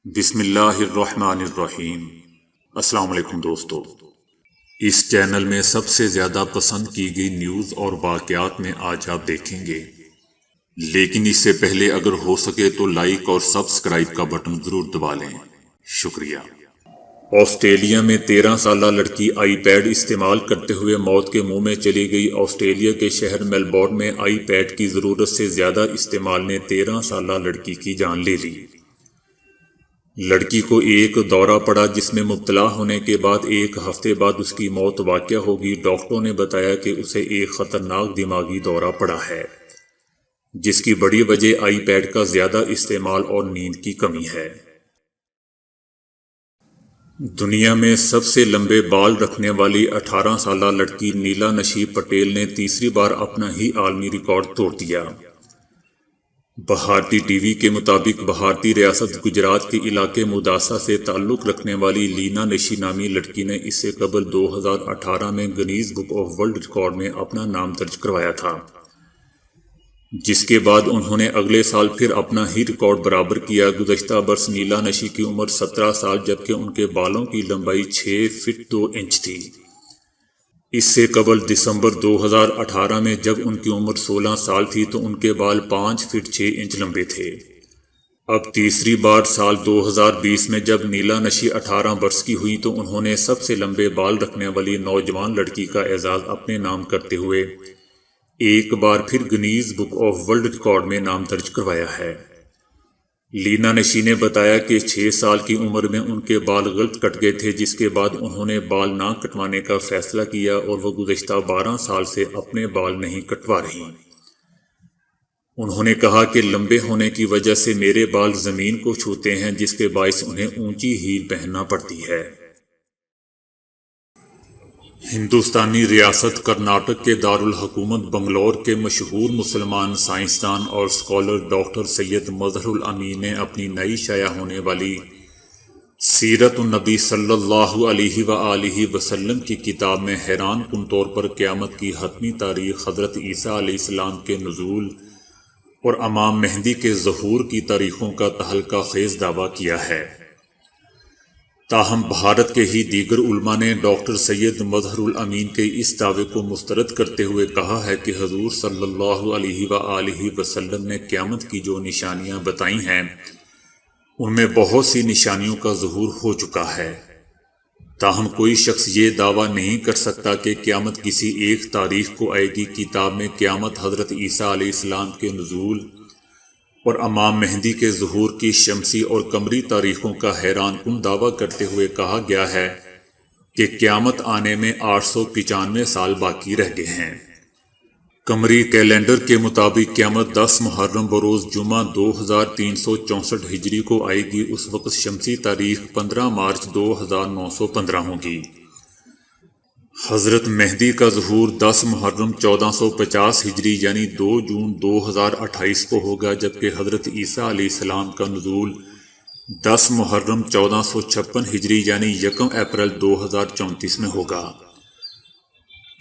بسم اللہ الرحمن الرحیم۔ السلام علیکم دوستو، اس چینل میں سب سے زیادہ پسند کی گئی نیوز اور واقعات میں آج آپ دیکھیں گے، لیکن اس سے پہلے اگر ہو سکے تو لائک اور سبسکرائب کا بٹن ضرور دبا لیں، شکریہ۔ آسٹریلیا میں 13 سالہ لڑکی آئی پیڈ استعمال کرتے ہوئے موت کے منہ میں چلی گئی۔ آسٹریلیا کے شہر میلبورن میں آئی پیڈ کی ضرورت سے زیادہ استعمال نے 13 سالہ لڑکی کی جان لے لی۔ لڑکی کو ایک دورہ پڑا جس میں مبتلا ہونے کے بعد 1 ہفتے بعد اس کی موت واقع ہوگی۔ ڈاکٹروں نے بتایا کہ اسے ایک خطرناک دماغی دورہ پڑا ہے، جس کی بڑی وجہ آئی پیڈ کا زیادہ استعمال اور نیند کی کمی ہے۔ دنیا میں سب سے لمبے بال رکھنے والی 18 سالہ لڑکی نیلا نشی پٹیل نے تیسری بار اپنا ہی عالمی ریکارڈ توڑ دیا۔ بھارتی ٹی وی کے مطابق بھارتی ریاست گجرات کے علاقے مداسا سے تعلق رکھنے والی لینا نشی نامی لڑکی نے اس سے قبل 2018 میں Guinness book of world record میں اپنا نام درج کروایا تھا، جس کے بعد انہوں نے اگلے سال پھر اپنا ہی ریکارڈ برابر کیا۔ گزشتہ برس نیلا نشی کی عمر 17 سال جبکہ ان کے بالوں کی لمبائی 6 فٹ 2 انچ تھی۔ اس سے قبل دسمبر 2018 میں جب ان کی عمر 16 سال تھی تو ان کے بال 5 فٹ 6 انچ لمبے تھے۔ اب تیسری بار سال 2020 میں جب نیلا نشی 18 برس کی ہوئی تو انہوں نے سب سے لمبے بال رکھنے والی نوجوان لڑکی کا اعزاز اپنے نام کرتے ہوئے ایک بار پھر Guinness book of world record میں نام درج کروایا ہے۔ لینا نشی نے بتایا کہ 6 سال کی عمر میں ان کے بال غلط کٹ گئے تھے، جس کے بعد انہوں نے بال نہ کٹوانے کا فیصلہ کیا اور وہ گزشتہ 12 سال سے اپنے بال نہیں کٹوا رہی۔ انہوں نے کہا کہ لمبے ہونے کی وجہ سے میرے بال زمین کو چھوتے ہیں، جس کے باعث انہیں اونچی ہیل پہننا پڑتی ہے۔ ہندوستانی ریاست کرناٹک کے دارالحکومت بنگلور کے مشہور مسلمان سائنسدان اور اسکالر ڈاکٹر سید مظہر الامین نے اپنی نئی شائع ہونے والی سیرت النبی صلی اللہ علیہ وآلہ وسلم کی کتاب میں حیران کن طور پر قیامت کی حتمی تاریخ، حضرت عیسیٰ علیہ السلام کے نزول اور امام مہدی کے ظہور کی تاریخوں کا تہلکہ خیز دعویٰ کیا ہے۔ تاہم بھارت کے ہی دیگر علماء نے ڈاکٹر سید مظہر الامین کے اس دعوے کو مسترد کرتے ہوئے کہا ہے کہ حضور صلی اللہ علیہ وآلہ وسلم نے قیامت کی جو نشانیاں بتائی ہیں ان میں بہت سی نشانیوں کا ظہور ہو چکا ہے۔ تاہم کوئی شخص یہ دعویٰ نہیں کر سکتا کہ قیامت کسی ایک تاریخ کو آئے گی۔ کتاب میں قیامت، حضرت عیسیٰ علیہ السلام کے نزول اور امام مہدی کے ظہور کی شمسی اور قمری تاریخوں کا حیران کن دعویٰ کرتے ہوئے کہا گیا ہے کہ قیامت آنے میں 895 سال باقی رہ گئے ہیں۔ قمری کیلنڈر کے مطابق قیامت 10 محرم بروز جمعہ 2364 ہجری کو آئے گی۔ اس وقت شمسی تاریخ 15 مارچ 2915 ہوگی۔ حضرت مہدی کا ظہور 10 محرم 1450 ہجری یعنی 2 جون 2028 کو ہوگا، جبکہ حضرت عیسیٰ علیہ السلام کا نزول 10 محرم 1456 ہجری یعنی 1 اپریل 2034 میں ہوگا۔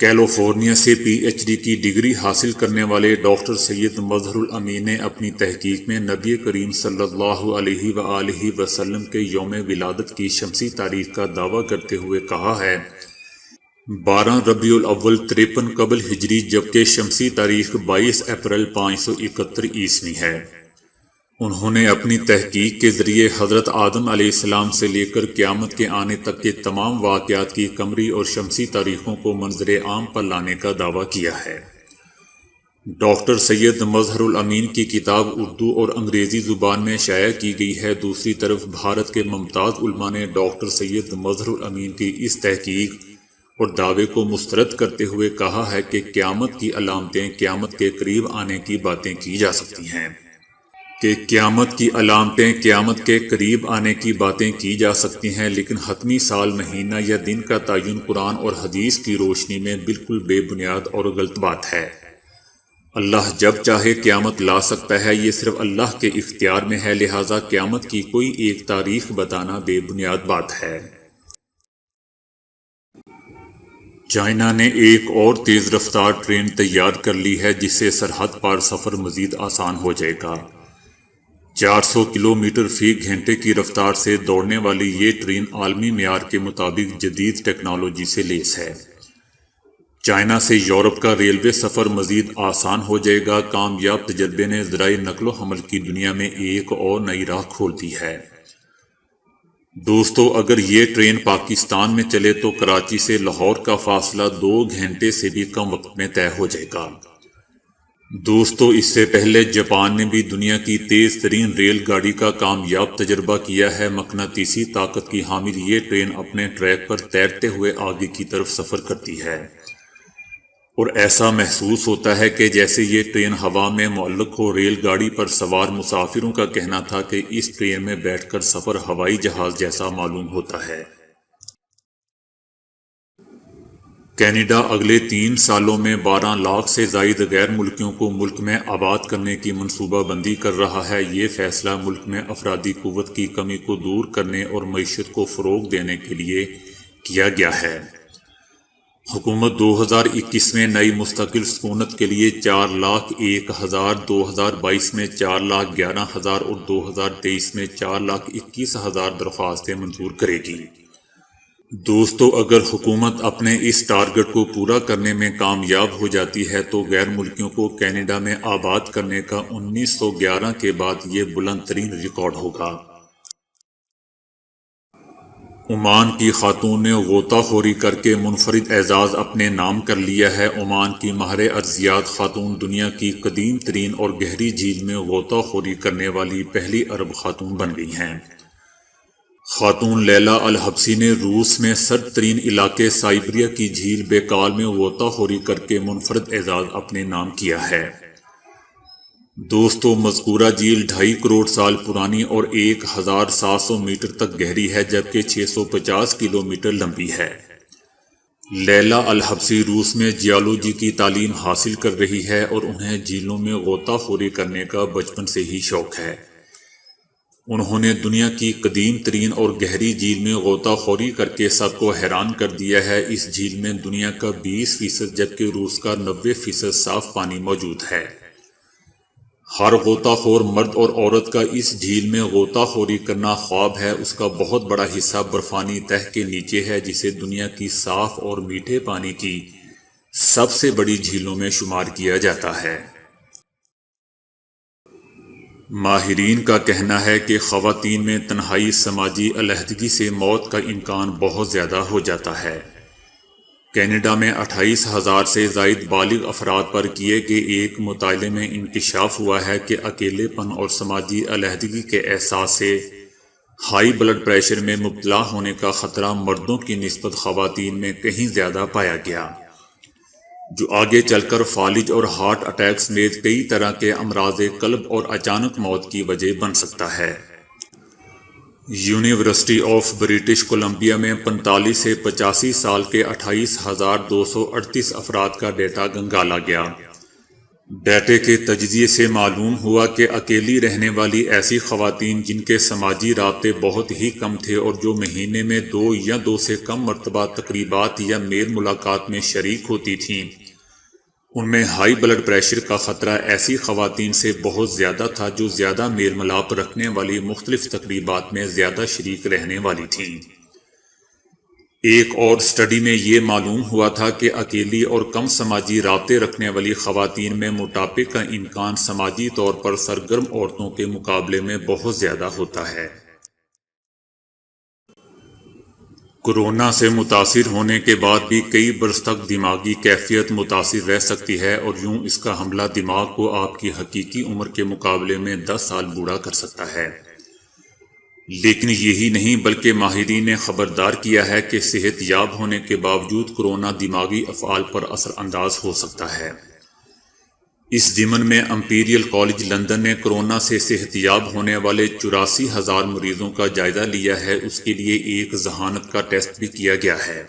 کیلیفورنیا سے PhD کی ڈگری حاصل کرنے والے ڈاکٹر سید مظہر الامین نے اپنی تحقیق میں نبی کریم صلی اللہ علیہ وآلہ وسلم کے یوم ولادت کی شمسی تاریخ کا دعویٰ کرتے ہوئے کہا ہے 12 ربیع الاول 53 قبل ہجری، جبکہ شمسی تاریخ 22 اپریل 571 عیسوی ہے۔ انہوں نے اپنی تحقیق کے ذریعے حضرت آدم علیہ السلام سے لے کر قیامت کے آنے تک کے تمام واقعات کی قمری اور شمسی تاریخوں کو منظر عام پر لانے کا دعویٰ کیا ہے۔ ڈاکٹر سید مظہر الامین کی کتاب اردو اور انگریزی زبان میں شائع کی گئی ہے۔ دوسری طرف بھارت کے ممتاز علماء نے ڈاکٹر سید مظہر الامین کی اس تحقیق اور دعوے کو مسترد کرتے ہوئے کہا ہے کہ قیامت کی علامتیں، قیامت کے قریب آنے کی باتیں کی جا سکتی ہیں قیامت کی علامتیں قیامت کے قریب آنے کی باتیں کی جا سکتی ہیں، لیکن حتمی سال، مہینہ یا دن کا تعین قرآن اور حدیث کی روشنی میں بالکل بے بنیاد اور غلط بات ہے۔ اللہ جب چاہے قیامت لا سکتا ہے، یہ صرف اللہ کے اختیار میں ہے، لہٰذا قیامت کی کوئی ایک تاریخ بتانا بے بنیاد بات ہے۔ چائنا نے ایک اور تیز رفتار ٹرین تیار کر لی ہے جس سے سرحد پار سفر مزید آسان ہو جائے گا۔ 400 کلومیٹر فی گھنٹے کی رفتار سے دوڑنے والی یہ ٹرین عالمی معیار کے مطابق جدید ٹیکنالوجی سے لیس ہے۔ چائنا سے یورپ کا ریلوے سفر مزید آسان ہو جائے گا۔ کامیاب تجربے نے ذرائع نقل و حمل کی دنیا میں ایک اور نئی راہ کھول دی ہے۔ دوستو، اگر یہ ٹرین پاکستان میں چلے تو کراچی سے لاہور کا فاصلہ 2 گھنٹے سے بھی کم وقت میں طے ہو جائے گا۔ دوستو، اس سے پہلے جاپان نے بھی دنیا کی تیز ترین ریل گاڑی کا کامیاب تجربہ کیا ہے۔ مقناطیسی طاقت کی حامل یہ ٹرین اپنے ٹریک پر تیرتے ہوئے آگے کی طرف سفر کرتی ہے اور ایسا محسوس ہوتا ہے کہ جیسے یہ ٹرین ہوا میں معلق ہو۔ ریل گاڑی پر سوار مسافروں کا کہنا تھا کہ اس ٹرین میں بیٹھ کر سفر ہوائی جہاز جیسا معلوم ہوتا ہے۔ کینیڈا اگلے 3 سالوں میں 12 لاکھ سے زائد غیر ملکیوں کو ملک میں آباد کرنے کی منصوبہ بندی کر رہا ہے۔ یہ فیصلہ ملک میں افرادی قوت کی کمی کو دور کرنے اور معیشت کو فروغ دینے کے لیے کیا گیا ہے۔ حکومت 2021 میں نئی مستقل سکونت کے لیے 4,01,000، 2022 میں 4,11,000 اور 2023 میں 4,21,000 درخواستیں منظور کرے گی۔ دوستو، اگر حکومت اپنے اس ٹارگٹ کو پورا کرنے میں کامیاب ہو جاتی ہے تو غیر ملکیوں کو کینیڈا میں آباد کرنے کا 1911 کے بعد یہ بلند ترین ریکارڈ ہوگا۔ عمان کی خاتون نے غوطہ خوری کر کے منفرد اعزاز اپنے نام کر لیا ہے۔ عمان کی ماہر ارضیات خاتون دنیا کی قدیم ترین اور گہری جھیل میں غوطہ خوری کرنے والی پہلی عرب خاتون بن گئی ہیں۔ خاتون لیلا الحبسی نے روس میں سرد ترین علاقے سائبیریا کی جھیل بیکال میں غوطہ خوری کر کے منفرد اعزاز اپنے نام کیا ہے۔ دوستو، مذکورہ جھیل 2.5 کروڑ سال پرانی اور 1,700 میٹر تک گہری ہے، جبکہ 650 کلومیٹر لمبی ہے۔ لیلا الحبسی روس میں جیولوجی کی تعلیم حاصل کر رہی ہے اور انہیں جھیلوں میں غوطہ خوری کرنے کا بچپن سے ہی شوق ہے۔ انہوں نے دنیا کی قدیم ترین اور گہری جھیل میں غوطہ خوری کر کے سب کو حیران کر دیا ہے۔ اس جھیل میں دنیا کا 20% جبکہ روس کا 90% صاف پانی موجود ہے۔ ہر غوطہ خور مرد اور عورت کا اس جھیل میں غوطہ خوری کرنا خواب ہے۔ اس کا بہت بڑا حصہ برفانی تہہ کے نیچے ہے، جسے دنیا کی صاف اور میٹھے پانی کی سب سے بڑی جھیلوں میں شمار کیا جاتا ہے۔ ماہرین کا کہنا ہے کہ خواتین میں تنہائی سماجی علیحدگی سے موت کا امکان بہت زیادہ ہو جاتا ہے۔ کینیڈا میں 28,000 سے زائد بالغ افراد پر کیے گئے ایک مطالعے میں انکشاف ہوا ہے کہ اکیلے پن اور سماجی علیحدگی کے احساس سے ہائی بلڈ پریشر میں مبتلا ہونے کا خطرہ مردوں کی نسبت خواتین میں کہیں زیادہ پایا گیا، جو آگے چل کر فالج اور ہارٹ اٹیک سمیت کئی طرح کے امراض قلب اور اچانک موت کی وجہ بن سکتا ہے۔ یونیورسٹی آف برٹش کولمبیا میں 45 سے 85 سال کے 28,238 افراد کا ڈیٹا گنگالا گیا۔ ڈیٹے کے تجزیے سے معلوم ہوا کہ اکیلی رہنے والی ایسی خواتین جن کے سماجی رابطے بہت ہی کم تھے اور جو مہینے میں 2 یا 2 سے کم مرتبہ تقریبات یا میل ملاقات میں شریک ہوتی تھیں، ان میں ہائی بلڈ پریشر کا خطرہ ایسی خواتین سے بہت زیادہ تھا جو زیادہ میل ملاپ رکھنے والی مختلف تقریبات میں زیادہ شریک رہنے والی تھیں۔ ایک اور سٹڈی میں یہ معلوم ہوا تھا کہ اکیلی اور کم سماجی رابطے رکھنے والی خواتین میں موٹاپے کا امکان سماجی طور پر سرگرم عورتوں کے مقابلے میں بہت زیادہ ہوتا ہے۔ کورونا سے متاثر ہونے کے بعد بھی کئی برس تک دماغی کیفیت متاثر رہ سکتی ہے اور یوں اس کا حملہ دماغ کو آپ کی حقیقی عمر کے مقابلے میں 10 سال بوڑھا کر سکتا ہے۔ لیکن یہی نہیں بلکہ ماہرین نے خبردار کیا ہے کہ صحت یاب ہونے کے باوجود کورونا دماغی افعال پر اثر انداز ہو سکتا ہے۔ اس ضمن میں امپیریل کالج لندن نے کورونا سے صحت یاب ہونے والے 84,000 مریضوں کا جائزہ لیا ہے۔ اس کے لیے ایک ذہانت کا ٹیسٹ بھی کیا گیا ہے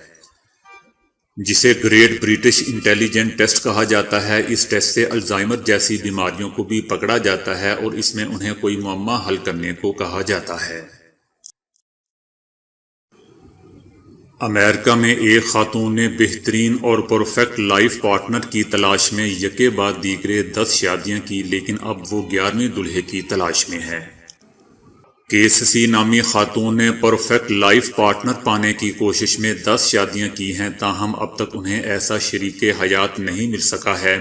جسے گریٹ برٹش انٹیلیجنٹ ٹیسٹ کہا جاتا ہے۔ اس ٹیسٹ سے الزائمر جیسی بیماریوں کو بھی پکڑا جاتا ہے اور اس میں انہیں کوئی معمہ حل کرنے کو کہا جاتا ہے۔ امریکہ میں ایک خاتون نے بہترین اور پرفیکٹ لائف پارٹنر کی تلاش میں یکے بعد دیگرے 10 شادیاں کی، لیکن اب وہ 11ویں دلہے کی تلاش میں ہے۔ کیسسی نامی خاتون نے پرفیکٹ لائف پارٹنر پانے کی کوشش میں 10 شادیاں کی ہیں، تاہم اب تک انہیں ایسا شریک حیات نہیں مل سکا ہے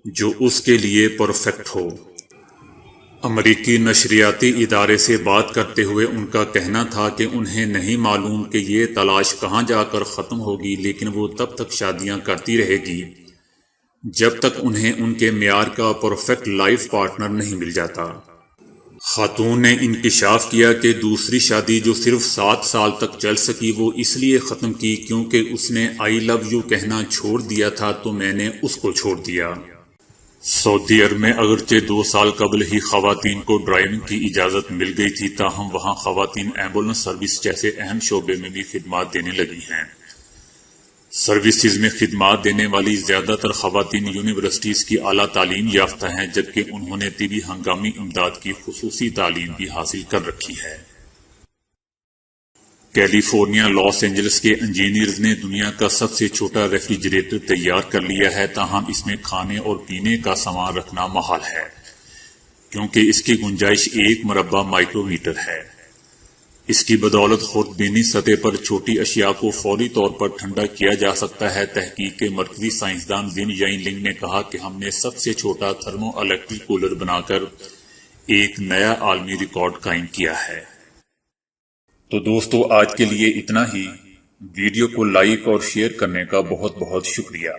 جو اس کے لیے پرفیکٹ ہو۔ امریکی نشریاتی ادارے سے بات کرتے ہوئے ان کا کہنا تھا کہ انہیں نہیں معلوم کہ یہ تلاش کہاں جا کر ختم ہوگی، لیکن وہ تب تک شادیاں کرتی رہے گی جب تک انہیں ان کے معیار کا پرفیکٹ لائف پارٹنر نہیں مل جاتا۔ خاتون نے انکشاف کیا کہ دوسری شادی جو صرف 7 سال تک چل سکی وہ اس لیے ختم کی کیونکہ اس نے آئی لو یو کہنا چھوڑ دیا تھا تو میں نے اس کو چھوڑ دیا۔ سعودی عرب میں اگرچہ 2 سال قبل ہی خواتین کو ڈرائیونگ کی اجازت مل گئی تھی، تاہم وہاں خواتین ایمبولینس سروس جیسے اہم شعبے میں بھی خدمات دینے لگی ہیں۔ سروسز میں خدمات دینے والی زیادہ تر خواتین یونیورسٹیز کی اعلیٰ تعلیم یافتہ ہیں، جبکہ انہوں نے طبی ہنگامی امداد کی خصوصی تعلیم بھی حاصل کر رکھی ہے۔ کیلیفورنیا لاس اینجلس کے انجینئرز نے دنیا کا سب سے چھوٹا ریفریجریٹر تیار کر لیا ہے، تاہم اس میں کھانے اور پینے کا سامان رکھنا محال ہے کیونکہ اس کی گنجائش 1 مربع مائکرو میٹر ہے۔ اس کی بدولت خود بینی سطح پر چھوٹی اشیاء کو فوری طور پر ٹھنڈا کیا جا سکتا ہے۔ تحقیق کے مرکزی سائنسدان زین یائن لنگ نے کہا کہ ہم نے سب سے چھوٹا تھرمو الیکٹرک کولر بنا کر ایک نیا عالمی ریکارڈ قائم کیا ہے۔ تو دوستو، آج کے لیے اتنا ہی۔ ویڈیو کو لائک اور شیئر کرنے کا بہت بہت شکریہ۔